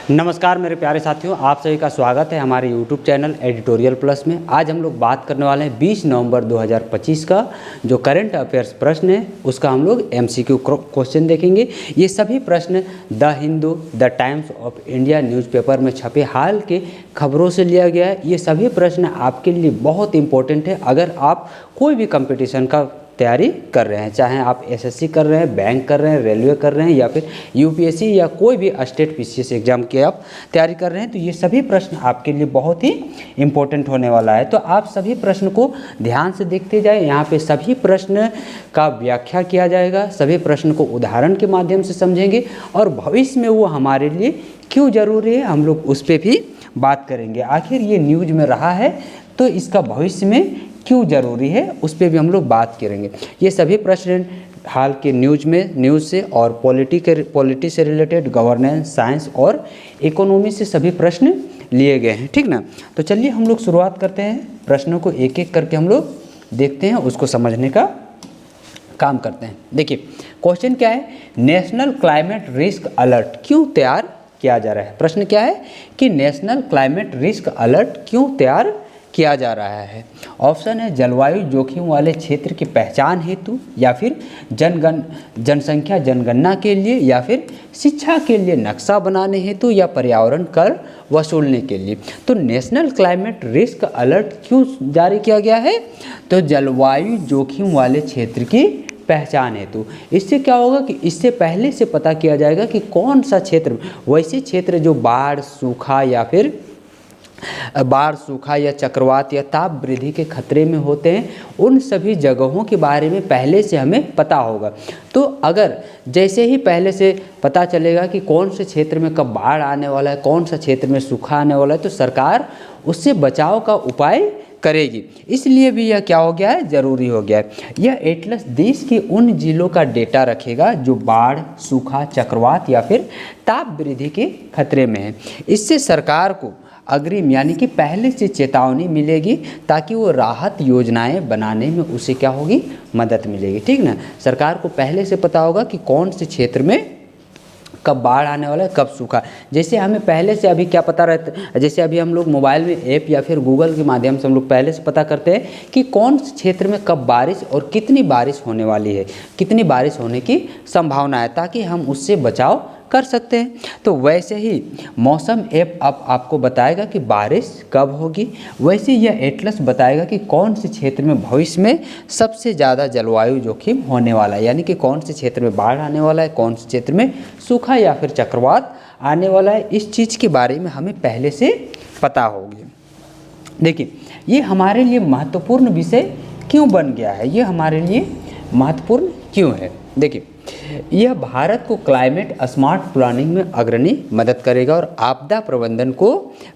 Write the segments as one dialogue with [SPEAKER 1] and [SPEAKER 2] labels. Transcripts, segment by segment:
[SPEAKER 1] नमस्कार मेरे प्यारे साथियों, आप सभी का स्वागत है हमारे YouTube चैनल एडिटोरियल प्लस में। आज हम लोग बात करने वाले हैं 20 नवंबर 2025 का जो करंट अफेयर्स प्रश्न है उसका हम लोग MCQ क्वेश्चन देखेंगे। ये सभी प्रश्न the Hindu, the times of India newspaper में छपे हाल के खबरों से लिया गया है। ये सभी प्रश्न आपके लिए बहुत इंपॉर्टेंट है अगर आप कोई भी कंपटीशन का तैयारी कर रहे हैं, चाहे आप एसएससी कर रहे हैं, बैंक कर रहे हैं, रेलवे कर रहे हैं या फिर यूपीएससी या कोई भी स्टेट पीसीएस एग्जाम की आप तैयारी कर रहे हैं, तो ये सभी प्रश्न आपके लिए बहुत ही इम्पोर्टेंट होने वाला है। तो आप सभी प्रश्न को ध्यान से देखते जाए। यहाँ पे सभी प्रश्न का व्याख्या किया जाएगा, सभी प्रश्न को उदाहरण के माध्यम से समझेंगे और भविष्य में वो हमारे लिए क्यों ज़रूरी है हम लोग उस पर भी बात करेंगे। आखिर ये न्यूज़ में रहा है तो इसका भविष्य में क्यों ज़रूरी है उस पर भी हम लोग बात करेंगे। ये सभी प्रश्न हाल के न्यूज़ से और पॉलिटी से रिलेटेड, गवर्नेंस, साइंस और इकोनॉमी से सभी प्रश्न लिए गए हैं, ठीक ना। तो चलिए हम लोग शुरुआत करते हैं, प्रश्नों को एक एक करके हम लोग देखते हैं, उसको समझने का काम करते हैं। देखिए क्वेश्चन क्या है, नेशनल क्लाइमेट रिस्क अलर्ट क्यों तैयार किया जा रहा है। प्रश्न क्या है कि नेशनल क्लाइमेट रिस्क अलर्ट क्यों तैयार किया जा रहा है। ऑप्शन है जलवायु जोखिम वाले क्षेत्र की पहचान हेतु, या फिर जनसंख्या जनगणना के लिए, या फिर शिक्षा के लिए नक्शा बनाने हेतु, या पर्यावरण कर वसूलने के लिए। तो नेशनल क्लाइमेट रिस्क अलर्ट क्यों जारी किया गया है, तो जलवायु जोखिम वाले क्षेत्र की पहचान हेतु। इससे क्या होगा कि इससे पहले से पता किया जाएगा कि कौन सा क्षेत्र, वैसे क्षेत्र जो बाढ़, सूखा या चक्रवात या ताप वृद्धि के खतरे में होते हैं, उन सभी जगहों के बारे में पहले से हमें पता होगा। तो अगर जैसे ही पहले से पता चलेगा कि कौन से क्षेत्र में कब बाढ़ आने वाला है, कौन सा क्षेत्र में सूखा आने वाला है, तो सरकार उससे बचाव का उपाय करेगी। इसलिए भी यह क्या हो गया है, ज़रूरी हो गया है। यह एटलस देश के उन जिलों का डेटा रखेगा जो बाढ़, सूखा, चक्रवात या फिर ताप वृद्धि के खतरे में है। इससे सरकार को अग्रिम यानी कि पहले से चेतावनी मिलेगी ताकि वो राहत योजनाएं बनाने में उसे क्या होगी, मदद मिलेगी, ठीक ना। सरकार को पहले से पता होगा कि कौन से क्षेत्र में कब बाढ़ आने वाला है, कब सूखा। जैसे हमें पहले से अभी क्या पता रहता है, जैसे अभी हम लोग मोबाइल में ऐप या फिर गूगल के माध्यम से हम लोग पहले से पता करते हैं कि कौन से क्षेत्र में कब बारिश और कितनी बारिश होने वाली है, कितनी बारिश होने की संभावना है, ताकि हम उससे बचाव कर सकते हैं। तो वैसे ही मौसम ऐप आपको बताएगा कि बारिश कब होगी, वैसे यह एटलस बताएगा कि कौन से क्षेत्र में भविष्य में सबसे ज़्यादा जलवायु जोखिम होने वाला है, यानी कि कौन से क्षेत्र में बाढ़ आने वाला है, कौन से क्षेत्र में सूखा या फिर चक्रवात आने वाला है। इस चीज़ के बारे में हमें पहले से पता होगी। देखिए ये हमारे लिए महत्वपूर्ण विषय क्यों बन गया है, ये हमारे लिए महत्वपूर्ण क्यों है। देखिए यह भारत को क्लाइमेट स्मार्ट प्लानिंग में अग्रणी मदद करेगा और आपदा प्रबंधन को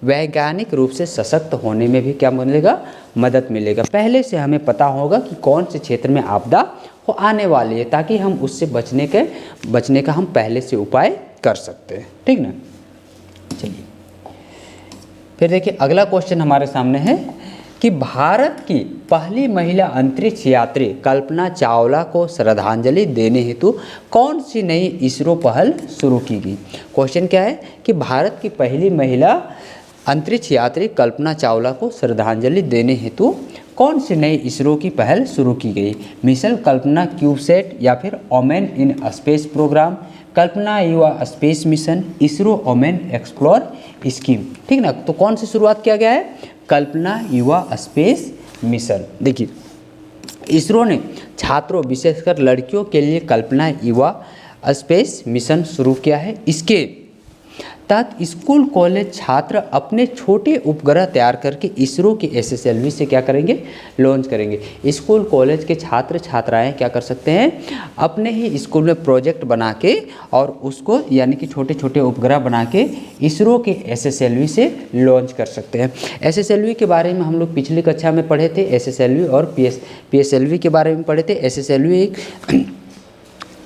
[SPEAKER 1] वैज्ञानिक रूप से सशक्त होने में भी क्या मिलेगा, मदद मिलेगा। पहले से हमें पता होगा कि कौन से क्षेत्र में आपदा हो आने वाली है, ताकि हम उससे बचने का हम पहले से उपाय कर सकते हैं, ठीक ना। चलिए फिर देखिए अगला क्वेश्चन हमारे सामने है कि भारत की पहली महिला अंतरिक्ष यात्री कल्पना चावला को श्रद्धांजलि देने हेतु कौन सी नई इसरो पहल शुरू की गई। क्वेश्चन क्या है कि भारत की पहली महिला अंतरिक्ष यात्री कल्पना चावला को श्रद्धांजलि देने हेतु कौन सी नई इसरो की पहल शुरू की गई। मिशन कल्पना क्यूबसैट, या फिर वोमेन इन स्पेस प्रोग्राम, कल्पना युवा space mission, ISRO women explore scheme, ठीक ना। तो कौन सी शुरुआत किया गया है, कल्पना युवा स्पेस मिशन। देखिए इसरो ने छात्रों विशेषकर लड़कियों के लिए कल्पना युवा स्पेस मिशन शुरू किया है। इसके तहत स्कूल कॉलेज छात्र अपने छोटे उपग्रह तैयार करके इसरो के SSLV से क्या करेंगे, लॉन्च करेंगे। स्कूल कॉलेज के छात्र छात्राएं क्या कर सकते हैं, अपने ही स्कूल में प्रोजेक्ट बना के और उसको यानी कि छोटे छोटे उपग्रह बना के इसरो के SSLV से लॉन्च कर सकते हैं। SSLV के बारे में हम लोग पिछली कक्षा में पढ़े थे, SSLV और PSLV के बारे में पढ़े थे।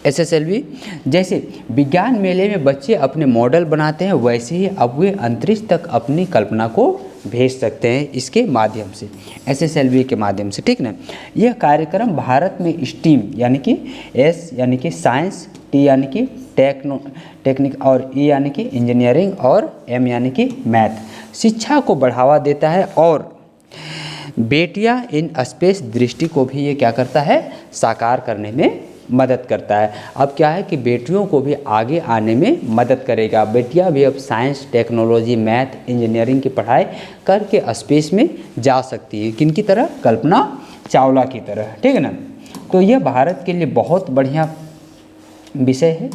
[SPEAKER 1] SSLV जैसे विज्ञान मेले में बच्चे अपने मॉडल बनाते हैं, वैसे ही अब वे अंतरिक्ष तक अपनी कल्पना को भेज सकते हैं इसके माध्यम से, SSLV के माध्यम से, ठीक ना। यह कार्यक्रम भारत में स्टीम यानी कि साइंस, टी यानी कि टेक्निक और ई यानी कि इंजीनियरिंग और एम यानी कि मैथ शिक्षा को बढ़ावा देता है और बेटियां इन स्पेस दृष्टि को भी ये क्या करता है साकार करने में मदद करता है। अब क्या है कि बेटियों को भी आगे आने में मदद करेगा। बेटियां भी अब साइंस टेक्नोलॉजी मैथ इंजीनियरिंग की पढ़ाई करके स्पेस में जा सकती है। किन की तरह? कल्पना चावला की तरह, ठीक है ना। तो यह भारत के लिए बहुत बढ़िया विषय है।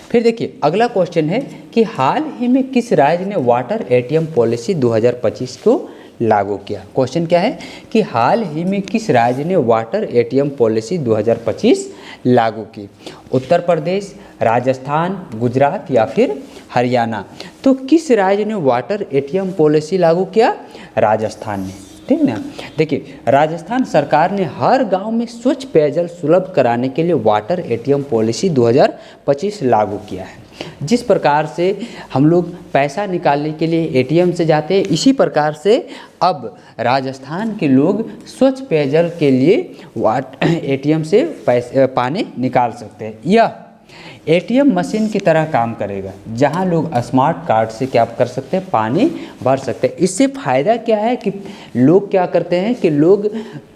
[SPEAKER 1] फिर देखिए अगला क्वेश्चन है कि हाल ही में किस राज्य ने वाटर एटीएम पॉलिसी 2025 को लागू किया। क्वेश्चन क्या है कि हाल ही में किस राज्य ने वाटर एटीएम पॉलिसी 2025 लागू की। उत्तर प्रदेश, राजस्थान, गुजरात या फिर हरियाणा। तो किस राज्य ने वाटर एटीएम पॉलिसी लागू किया? राजस्थान ने, ठीक ना। देखिए राजस्थान सरकार ने हर गांव में स्वच्छ पेयजल सुलभ कराने के लिए वाटर एटीएम पॉलिसी 2025 लागू किया है। जिस प्रकार से हम लोग पैसा निकालने के लिए एटीएम से जाते हैं, इसी प्रकार से अब राजस्थान के लोग स्वच्छ पेयजल के लिए एटीएम से पानी निकाल सकते हैं। यह एटीएम मशीन की तरह काम करेगा, जहां लोग स्मार्ट कार्ड से क्या कर सकते हैं? पानी भर सकते हैं। इससे फ़ायदा क्या है कि लोग क्या करते हैं कि लोग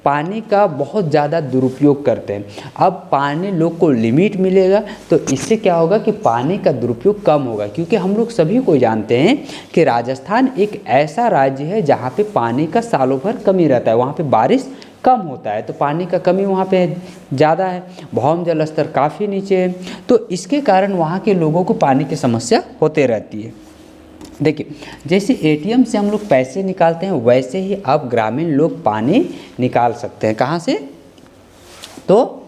[SPEAKER 1] पानी का बहुत ज़्यादा दुरुपयोग करते हैं। अब पानी लोग को लिमिट मिलेगा तो इससे क्या होगा कि पानी का दुरुपयोग कम होगा। क्योंकि हम लोग सभी को जानते हैं कि राजस्थान एक ऐसा राज्य है जहाँ पे पानी का सालों भर कमी रहता है, वहाँ पे बारिश कम होता है, तो पानी का कमी वहाँ पे ज़्यादा है, भौम जल स्तर काफ़ी नीचे है, तो इसके कारण वहाँ के लोगों को पानी की समस्या होते रहती है। देखिए जैसे एटीएम से हम लोग पैसे निकालते हैं, वैसे ही अब ग्रामीण लोग पानी निकाल सकते हैं। कहाँ से? तो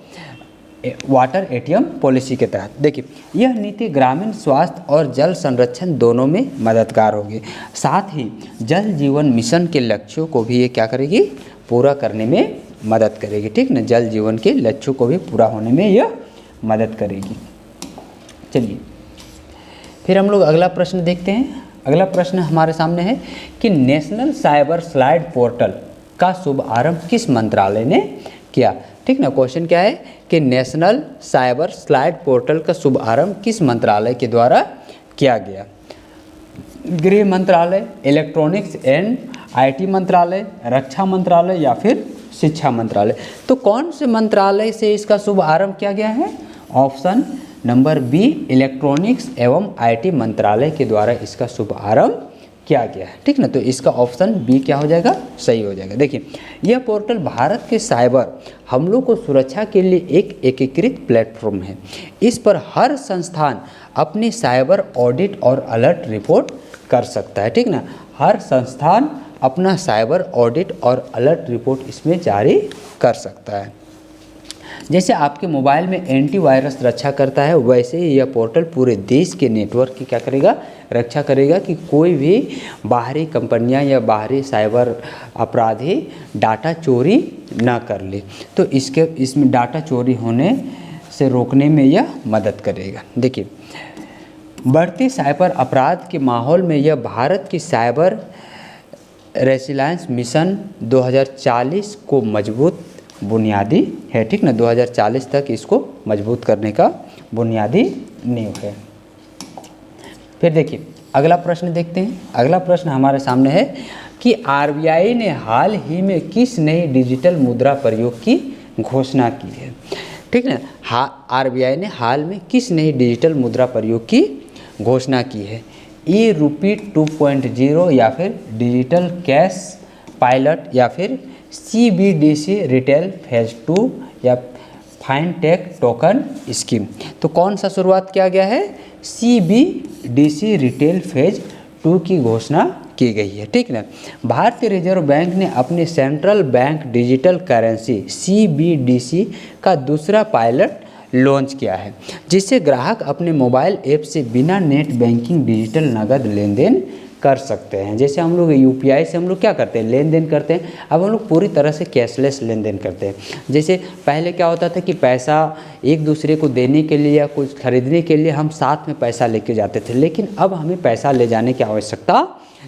[SPEAKER 1] वाटर एटीएम पॉलिसी के तहत। देखिए यह नीति ग्रामीण स्वास्थ्य और जल संरक्षण दोनों में मददगार होगी। साथ ही जल जीवन मिशन के लक्ष्यों को भी ये क्या करेगी? पूरा करने में मदद करेगी, ठीक ना। जल जीवन के लक्ष्यों को भी पूरा होने में यह मदद करेगी। चलिए फिर हम लोग अगला प्रश्न देखते हैं। अगला प्रश्न हमारे सामने है कि नेशनल साइबर स्लाइड पोर्टल का शुभारंभ किस मंत्रालय ने किया, ठीक ना। क्वेश्चन क्या है कि नेशनल साइबर स्लाइड पोर्टल का शुभारंभ किस मंत्रालय के द्वारा किया गया? गृह मंत्रालय, इलेक्ट्रॉनिक्स एंड आईटी मंत्रालय, रक्षा मंत्रालय या फिर शिक्षा मंत्रालय। तो कौन से मंत्रालय से इसका शुभारंभ किया गया है? ऑप्शन नंबर बी, इलेक्ट्रॉनिक्स एवं आईटी मंत्रालय के द्वारा इसका शुभारंभ किया गया है, ठीक ना। तो इसका ऑप्शन बी क्या हो जाएगा? सही हो जाएगा। देखिए यह पोर्टल भारत के साइबर हमलों को सुरक्षा के लिए एक एकीकृत प्लेटफॉर्म है। इस पर हर संस्थान अपनी साइबर ऑडिट और अलर्ट रिपोर्ट कर सकता है, ठीक ना। हर संस्थान अपना साइबर ऑडिट और अलर्ट रिपोर्ट इसमें जारी कर सकता है। जैसे आपके मोबाइल में एंटीवायरस रक्षा करता है, वैसे ही यह पोर्टल पूरे देश के नेटवर्क की क्या करेगा? रक्षा करेगा कि कोई भी बाहरी कंपनियां या बाहरी साइबर अपराधी डाटा चोरी ना कर ले। तो इसमें डाटा चोरी होने से रोकने में यह मदद करेगा। देखिए बढ़ते साइबर अपराध के माहौल में यह भारत की साइबर रेसिलियंस मिशन 2040 को मजबूत बुनियादी है, ठीक ना। 2040 तक इसको मजबूत करने का बुनियादी नींव है। फिर देखिए अगला प्रश्न देखते हैं। अगला प्रश्न हमारे सामने है कि आरबीआई ने हाल ही में किस नई डिजिटल मुद्रा प्रयोग की घोषणा की है, ठीक ना। आरबीआई ने हाल में किस नई डिजिटल मुद्रा प्रयोग की घोषणा की है? ई रूपी 2.0 या फिर डिजिटल कैश पायलट या फिर CBDC रिटेल फेज 2 या फाइनटेक टोकन स्कीम। तो कौन सा शुरुआत किया गया है? CBDC रिटेल फेज 2 की घोषणा की गई है, ठीक ना। भारतीय रिजर्व बैंक ने अपने central bank digital currency CBDC का दूसरा पायलट लॉन्च किया है, जिससे ग्राहक अपने मोबाइल ऐप से बिना नेट बैंकिंग डिजिटल नगद लेन देन कर सकते हैं। जैसे हम लोग यूपीआई से हम लोग क्या करते हैं? लेन देन करते हैं। अब हम लोग पूरी तरह से कैशलेस लेन देन करते हैं। जैसे पहले क्या होता था कि पैसा एक दूसरे को देने के लिए या कुछ खरीदने के लिए हम साथ में पैसा लेके जाते थे, लेकिन अब हमें पैसा ले जाने की आवश्यकता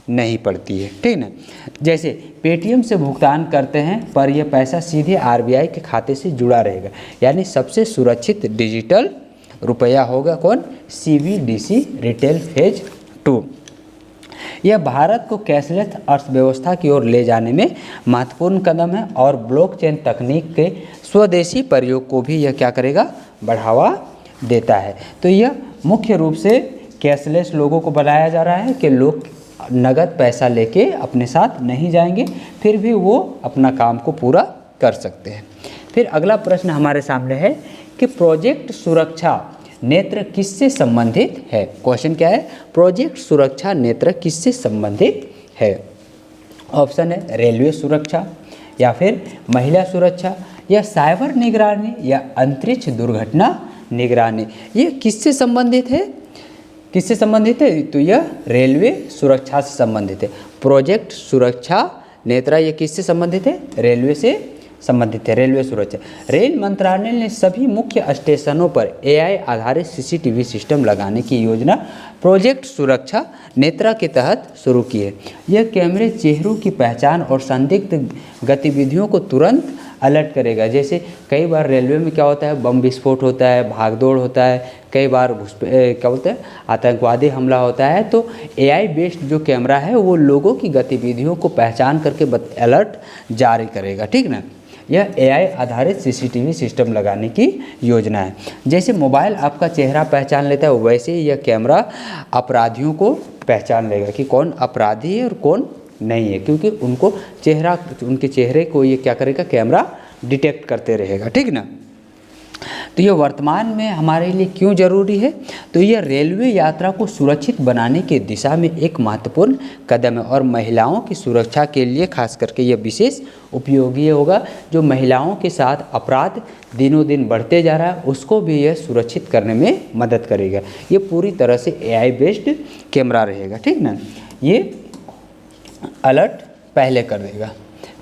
[SPEAKER 1] नहीं पड़ती है, ठीक ना। जैसे पेटीएम से भुगतान करते हैं पर यह पैसा सीधे आरबीआई के खाते से जुड़ा रहेगा, यानी सबसे सुरक्षित डिजिटल रुपया होगा कौन, CBDC रिटेल फेज 2। यह भारत को कैशलेस अर्थव्यवस्था की ओर ले जाने में महत्वपूर्ण कदम है और ब्लॉकचेन तकनीक के स्वदेशी प्रयोग को भी यह क्या करेगा, बढ़ावा देता है। तो यह मुख्य रूप से कैशलेस लोगों को बनाया जा रहा है कि लोग नगद पैसा लेके अपने साथ नहीं जाएंगे, फिर भी वो अपना काम को पूरा कर सकते हैं। फिर अगला प्रश्न हमारे सामने है कि प्रोजेक्ट सुरक्षा नेत्र किससे संबंधित है। क्वेश्चन क्या है, प्रोजेक्ट सुरक्षा नेत्र किससे संबंधित है। ऑप्शन है रेलवे सुरक्षा, या फिर महिला सुरक्षा, या साइबर निगरानी, या अंतरिक्ष दुर्घटना निगरानी। ये किससे संबंधित है, किससे संबंधित है, तो यह रेलवे सुरक्षा से संबंधित है। प्रोजेक्ट सुरक्षा नेत्रा ये किससे संबंधित है, रेलवे से संबंधित है, रेलवे सुरक्षा। रेल मंत्रालय ने सभी मुख्य स्टेशनों पर AI आधारित CCTV सिस्टम लगाने की योजना प्रोजेक्ट सुरक्षा नेत्रा के तहत शुरू की है। यह कैमरे चेहरों की पहचान और संदिग्ध गतिविधियों को तुरंत अलर्ट करेगा। जैसे कई बार रेलवे में क्या होता है, बम विस्फोट होता है, भागदौड़ होता है, कई बार क्या बोलते हैं आतंकवादी हमला होता है, तो AI बेस्ड जो कैमरा है वो लोगों की गतिविधियों को पहचान करके अलर्ट जारी करेगा, ठीक ना। यह AI आधारित CCTV सिस्टम लगाने की योजना है। जैसे मोबाइल आपका चेहरा पहचान लेता है, वैसे ही यह कैमरा अपराधियों को पहचान लेगा कि कौन अपराधी है और कौन नहीं है, क्योंकि उनको चेहरा, उनके चेहरे को ये क्या करेगा, कैमरा डिटेक्ट करते रहेगा, ठीक ना। तो ये वर्तमान में हमारे लिए क्यों जरूरी है, तो यह रेलवे यात्रा को सुरक्षित बनाने की दिशा में एक महत्वपूर्ण कदम है और महिलाओं की सुरक्षा के लिए खास करके यह विशेष उपयोगी होगा। जो महिलाओं के साथ अपराध दिनों दिन बढ़ते जा रहा है, उसको भी यह सुरक्षित करने में मदद करेगा। ये पूरी तरह से AI बेस्ड कैमरा रहेगा, ठीक ना। ये अलर्ट पहले कर देगा।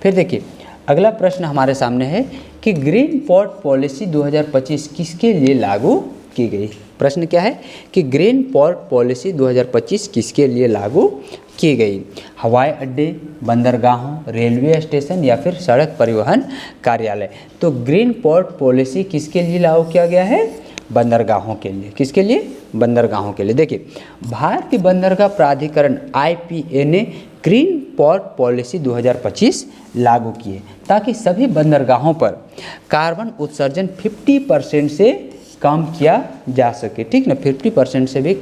[SPEAKER 1] फिर देखिए अगला प्रश्न हमारे सामने है कि ग्रीन पोर्ट पॉलिसी 2025 किसके लिए लागू की गई। प्रश्न क्या है कि ग्रीन पोर्ट पॉलिसी 2025 किसके लिए लागू की गई। हवाई अड्डे, बंदरगाहों, रेलवे स्टेशन, या फिर सड़क परिवहन कार्यालय। तो ग्रीन पोर्ट पॉलिसी किसके लिए लागू किया गया है, बंदरगाहों के लिए। किसके लिए, बंदरगाहों के लिए। देखिए भारतीय बंदरगाह प्राधिकरण IPA ने ग्रीन पोर्ट पॉलिसी 2025 लागू किए ताकि सभी बंदरगाहों पर कार्बन उत्सर्जन 50% से कम किया जा सके, ठीक ना। 50% से भी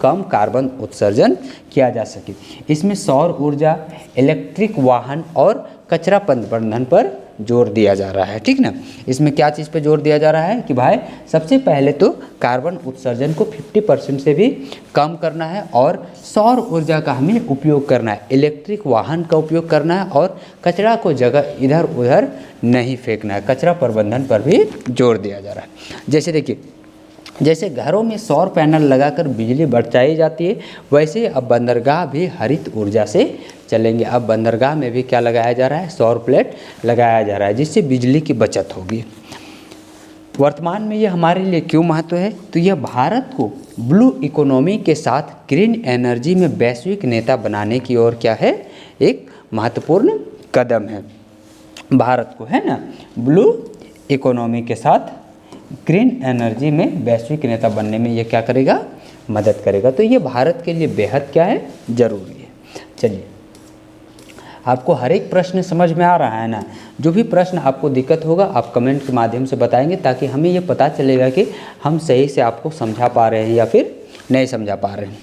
[SPEAKER 1] कम कार्बन उत्सर्जन किया जा सके। इसमें सौर ऊर्जा, इलेक्ट्रिक वाहन और कचरा प्रबंधन पर जोर दिया जा रहा है, ठीक ना। इसमें क्या चीज़ पे जोर दिया जा रहा है कि भाई सबसे पहले तो कार्बन उत्सर्जन को 50% से भी कम करना है और सौर ऊर्जा का हमें उपयोग करना है, इलेक्ट्रिक वाहन का उपयोग करना है और कचरा को जगह इधर उधर नहीं फेंकना है। कचरा प्रबंधन पर भी जोर दिया जा रहा है। जैसे देखिए, जैसे घरों में सौर पैनल लगाकर बिजली बचाई जाती है, वैसे अब बंदरगाह भी हरित ऊर्जा से चलेंगे। अब बंदरगाह में भी क्या लगाया जा रहा है, सौर प्लेट लगाया जा रहा है, जिससे बिजली की बचत होगी। वर्तमान में ये हमारे लिए क्यों महत्व है, तो यह भारत को ब्लू इकोनॉमी के साथ ग्रीन एनर्जी में वैश्विक नेता बनाने की ओर क्या है, एक महत्वपूर्ण कदम है भारत को, है ना। ब्लू इकोनॉमी के साथ ग्रीन एनर्जी में वैश्विक नेता बनने में ये क्या करेगा, मदद करेगा। तो ये भारत के लिए बेहद क्या है, जरूरी है। चलिए, आपको हर एक प्रश्न समझ में आ रहा है ना। जो भी प्रश्न आपको दिक्कत होगा आप कमेंट के माध्यम से बताएंगे, ताकि हमें ये पता चलेगा कि हम सही से आपको समझा पा रहे हैं या फिर नहीं समझा पा रहे हैं।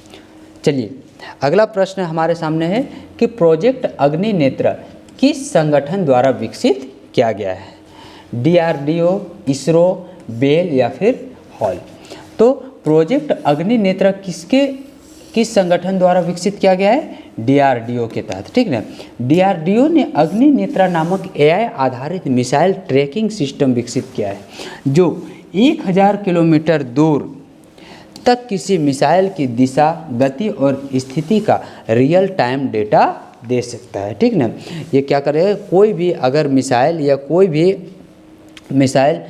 [SPEAKER 1] चलिए अगला प्रश्न हमारे सामने है कि प्रोजेक्ट अग्नि नेत्र किस संगठन द्वारा विकसित किया गया है। DRDO, इसरो, बेल या फिर हॉल। तो प्रोजेक्ट अग्नि नेत्र किस संगठन द्वारा विकसित किया गया है, DRDO के तहत, ठीक ना। DRDO ने अग्नि नेत्रा नामक AI आधारित मिसाइल ट्रैकिंग सिस्टम विकसित किया है, जो 1000 किलोमीटर दूर तक किसी मिसाइल की दिशा, गति और स्थिति का रियल टाइम डेटा दे सकता है, ठीक ना। ये क्या करेगा, कोई भी अगर मिसाइल या कोई भी मिसाइल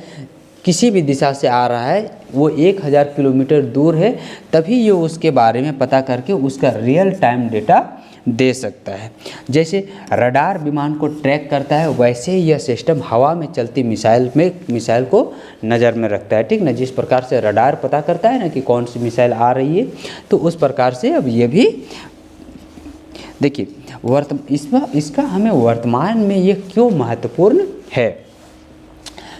[SPEAKER 1] किसी भी दिशा से आ रहा है, वो 1000 किलोमीटर दूर है, तभी ये उसके बारे में पता करके उसका रियल टाइम डेटा दे सकता है। जैसे रडार विमान को ट्रैक करता है, वैसे ही यह सिस्टम हवा में चलती मिसाइल को नज़र में रखता है, ठीक ना। जिस प्रकार से रडार पता करता है ना कि कौन सी मिसाइल आ रही है, तो उस प्रकार से अब ये भी देखिए इसका हमें वर्तमान में ये क्यों महत्वपूर्ण है।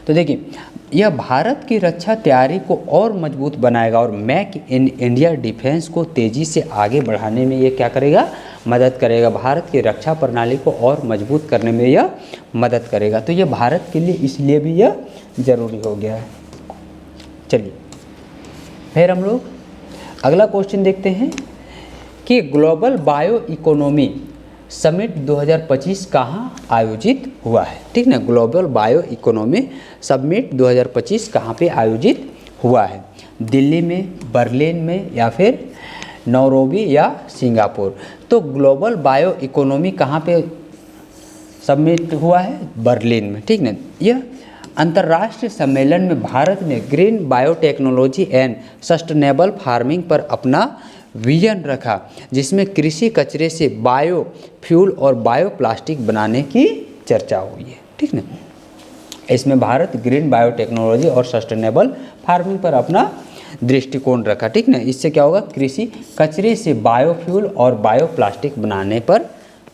[SPEAKER 1] तो देखिए, यह भारत की रक्षा तैयारी को और मजबूत बनाएगा और मेक इन इंडिया डिफेंस को तेज़ी से आगे बढ़ाने में ये क्या करेगा, मदद करेगा। भारत की रक्षा प्रणाली को और मजबूत करने में यह मदद करेगा। तो ये भारत के लिए इसलिए भी यह ज़रूरी हो गया है। चलिए फिर हम लोग अगला क्वेश्चन देखते हैं कि ग्लोबल बायो इकोनॉमी समिट 2025 कहाँ आयोजित हुआ है, ठीक ना। ग्लोबल बायो इकोनॉमी समिट 2025 कहाँ पे आयोजित हुआ है, दिल्ली में, बर्लिन में या फिर नैरोबी या सिंगापुर। तो ग्लोबल बायो इकोनॉमी कहाँ पे समिट हुआ है, बर्लिन में, ठीक ना। यह अंतर्राष्ट्रीय सम्मेलन में भारत ने green biotechnology and sustainable farming पर अपना विजन रखा, जिसमें कृषि कचरे से बायो फ्यूल और बायो प्लास्टिक बनाने की चर्चा हुई है, ठीक ना। इसमें भारत ग्रीन बायोटेक्नोलॉजी और सस्टेनेबल फार्मिंग पर अपना दृष्टिकोण रखा, ठीक ना। इससे क्या होगा, कृषि कचरे से बायोफ्यूल और बायो प्लास्टिक बनाने पर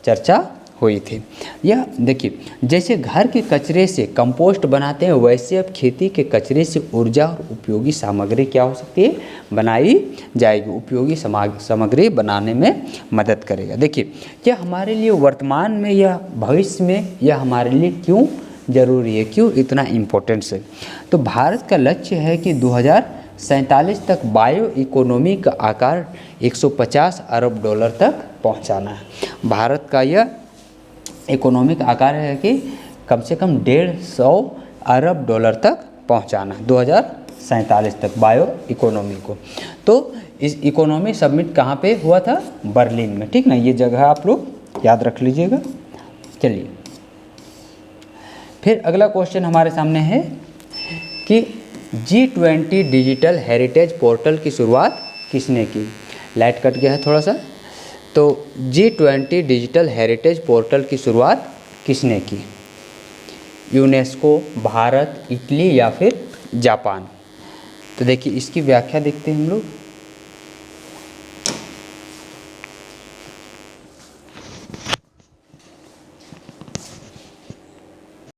[SPEAKER 1] चर्चा हुई थी। यह देखिए, जैसे घर के कचरे से कंपोस्ट बनाते हैं, वैसे अब खेती के कचरे से ऊर्जा और उपयोगी सामग्री क्या हो सकती है, बनाई जाएगी। उपयोगी सामग्री बनाने में मदद करेगा। देखिए, यह हमारे लिए वर्तमान में या भविष्य में यह हमारे लिए क्यों ज़रूरी है, क्यों इतना इम्पोर्टेंस है। तो भारत का लक्ष्य है कि 2047 तक बायो इकोनॉमी का आकार 150 अरब डॉलर तक पहुंचाना है। भारत का यह इकोनॉमिक आकार है कि कम से कम 150 अरब डॉलर तक पहुंचाना 2047 तक बायो इकोनॉमी को। तो इस इकोनॉमी समिट कहाँ पे हुआ था, बर्लिन में, ठीक ना। ये जगह आप लोग याद रख लीजिएगा। चलिए फिर अगला क्वेश्चन हमारे सामने है कि G20 डिजिटल हेरिटेज पोर्टल की शुरुआत किसने की। लाइट कट गया है थोड़ा सा। तो G20 डिजिटल हेरिटेज पोर्टल की शुरुआत किसने की, यूनेस्को, भारत, इटली या फिर जापान। तो देखिए, इसकी व्याख्या देखते हैं हम लोग।